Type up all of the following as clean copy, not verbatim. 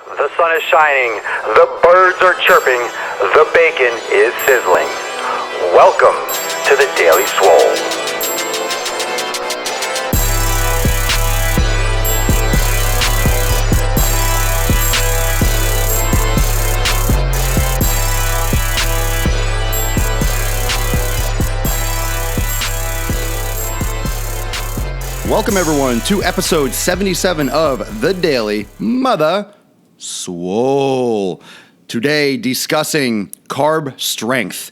The sun is shining, the birds are chirping, the bacon is sizzling. Welcome to the Daily Swole. Welcome, everyone, to episode 77 of The Daily Mother Swole. Today, discussing carb strength.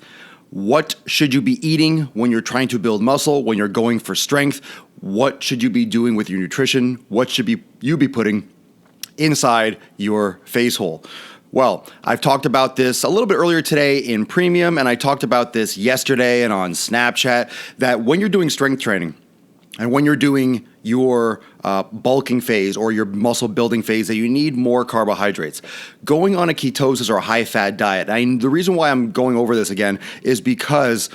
What should you be eating when you're trying to build muscle, when you're going for strength? What should you be doing with your nutrition? What should you be putting inside your face hole? Well, I've talked about this a little bit earlier today in Premium, and I talked about this yesterday and on Snapchat, that when you're doing strength training, and when you're doing your bulking phase or your muscle building phase, that you need more carbohydrates. Going on a ketosis or a high-fat diet. And the reason why I'm going over this again is because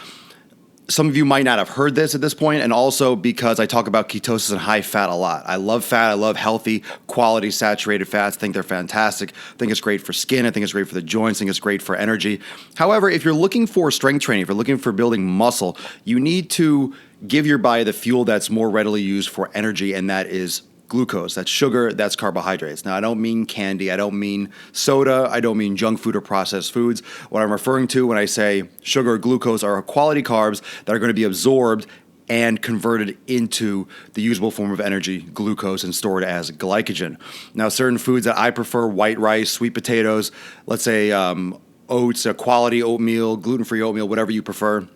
some of you might not have heard this at this point, and also because I talk about ketosis and high fat a lot. I love fat. I love healthy, quality, saturated fats. I think they're fantastic. I think it's great for skin. I think it's great for the joints. I think it's great for energy. However, if you're looking for strength training, if you're looking for building muscle, you need to give your body the fuel that's more readily used for energy, and that is glucose. That's sugar, that's carbohydrates. Now, I don't mean candy, I don't mean soda, I don't mean junk food or processed foods. What I'm referring to when I say sugar or glucose are quality carbs that are going to be absorbed and converted into the usable form of energy, glucose, and stored as glycogen. Now, certain foods that I prefer, white rice, sweet potatoes, let's say oats, quality oatmeal, gluten-free oatmeal, whatever you prefer.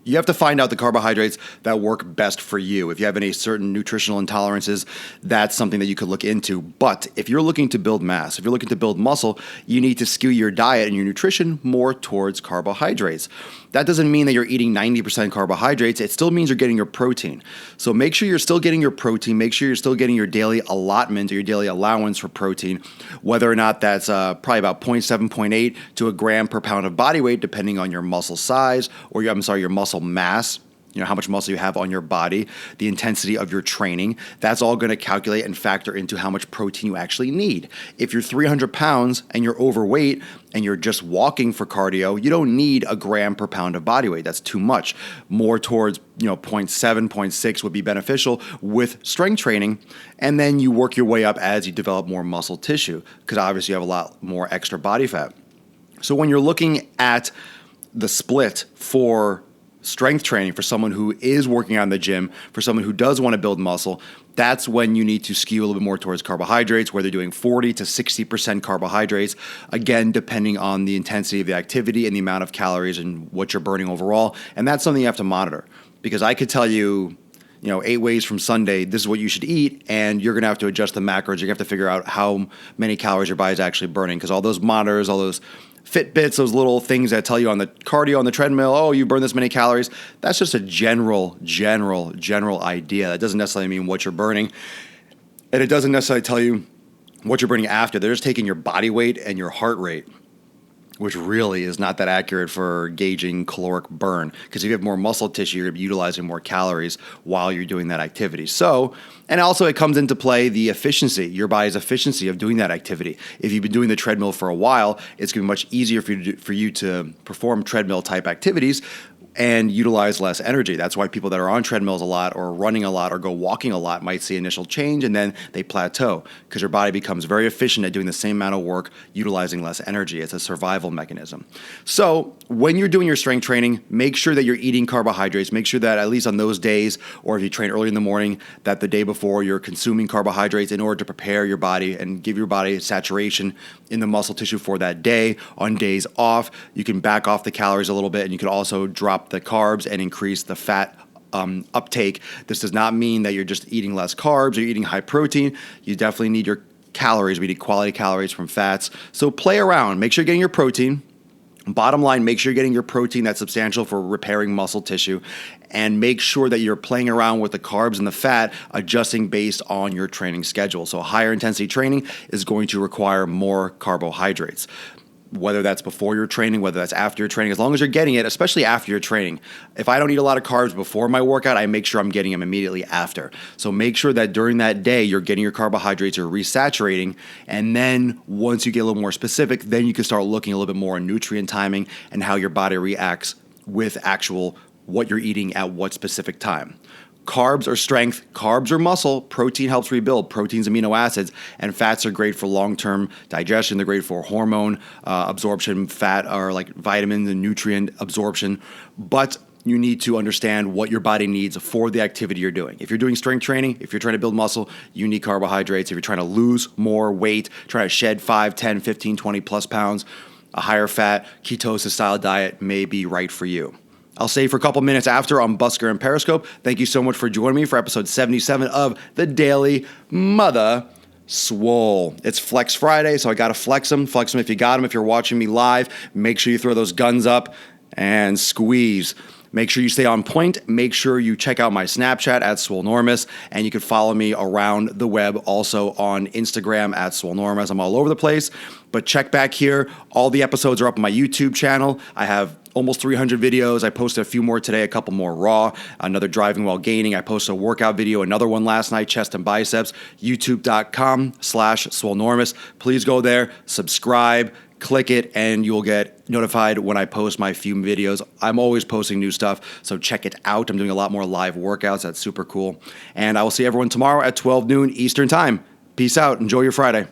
You have to find out the carbohydrates that work best for you. If you have any certain nutritional intolerances, that's something that you could look into. But if you're looking to build mass, if you're looking to build muscle, you need to skew your diet and your nutrition more towards carbohydrates. That doesn't mean that you're eating 90% carbohydrates. It still means you're getting your protein. So make sure you're still getting your protein. Make sure you're still getting your daily allotment or your daily allowance for protein, whether or not that's probably about 0.7, 0.8 to a gram per pound of body weight, depending on your muscle size or your muscle mass. You know, how much muscle you have on your body, the intensity of your training. That's all going to calculate and factor into how much protein you actually need. If you're 300 pounds and you're overweight and you're just walking for cardio, you don't need a gram per pound of body weight. That's too much. More towards 0.7, 0.6 would be beneficial with strength training. And then you work your way up as you develop more muscle tissue, because obviously you have a lot more extra body fat. So when you're looking at the split for strength training for someone who is working out in the gym, for someone who does want to build muscle, that's when you need to skew a little bit more towards carbohydrates, where they're doing 40 to 60% carbohydrates, again, depending on the intensity of the activity and the amount of calories and what you're burning overall. And that's something you have to monitor, because I could tell you, 8 ways from Sunday, this is what you should eat, and you're going to have to adjust the macros. You're going to have to figure out how many calories your body's actually burning, because all those monitors, all those Fitbits, those little things that tell you on the cardio, on the treadmill, oh, you burn this many calories. That's just a general idea. That doesn't necessarily mean what you're burning. And it doesn't necessarily tell you what you're burning after. They're just taking your body weight and your heart rate, which really is not that accurate for gauging caloric burn, because if you have more muscle tissue, you're going to be utilizing more calories while you're doing that activity. So, and also it comes into play the efficiency, your body's efficiency of doing that activity. If you've been doing the treadmill for a while, it's going to be much easier for you to perform treadmill type activities and utilize less energy. That's why people that are on treadmills a lot or running a lot or go walking a lot might see initial change, and then they plateau, because your body becomes very efficient at doing the same amount of work, utilizing less energy. It's a survival mechanism. So when you're doing your strength training, make sure that you're eating carbohydrates. Make sure that at least on those days, or if you train early in the morning, that the day before you're consuming carbohydrates in order to prepare your body and give your body saturation in the muscle tissue for that day. On days off, you can back off the calories a little bit, and you can also drop the carbs and increase the fat uptake. This does not mean that you're just eating less carbs or you're eating high protein. You definitely need your calories. We need quality calories from fats. So play around. Make sure you're getting your protein. Bottom line, make sure you're getting your protein that's substantial for repairing muscle tissue, and make sure that you're playing around with the carbs and the fat, adjusting based on your training schedule. So higher intensity training is going to require more carbohydrates. whether that's before your training, whether that's after your training, as long as you're getting it, especially after your training. If I don't eat a lot of carbs before my workout, I make sure I'm getting them immediately after. So make sure that during that day, you're getting your carbohydrates, you're resaturating, and then once you get a little more specific, then you can start looking a little bit more at nutrient timing and how your body reacts with actual what you're eating at what specific time. Carbs are strength, carbs are muscle, protein helps rebuild, protein's amino acids, and fats are great for long-term digestion. They're great for hormone absorption, fat are like vitamins and nutrient absorption, but you need to understand what your body needs for the activity you're doing. If you're doing strength training, if you're trying to build muscle, you need carbohydrates. If you're trying to lose more weight, trying to shed 5, 10, 15, 20 plus pounds, a higher fat, ketosis style diet may be right for you. I'll say for a couple minutes after on Busker and Periscope. Thank you so much for joining me for episode 77 of the Daily Mother Swole. It's Flex Friday, so I got to flex them. Flex them if you got them. If you're watching me live, make sure you throw those guns up and squeeze. Make sure you stay on point. Make sure you check out my Snapchat at Swolenormous, and you can follow me around the web also on Instagram at Swolenormous. I'm all over the place, but check back here. All the episodes are up on my YouTube channel. I have almost 300 videos. I posted a few more today, a couple more raw, another driving while gaining. I posted a workout video, another one last night, chest and biceps, youtube.com/Swolenormous. Please go there, subscribe, click it, and you'll get notified when I post my few videos. I'm always posting new stuff, so check it out. I'm doing a lot more live workouts. That's super cool. And I will see everyone tomorrow at 12 noon Eastern Time. Peace out. Enjoy your Friday.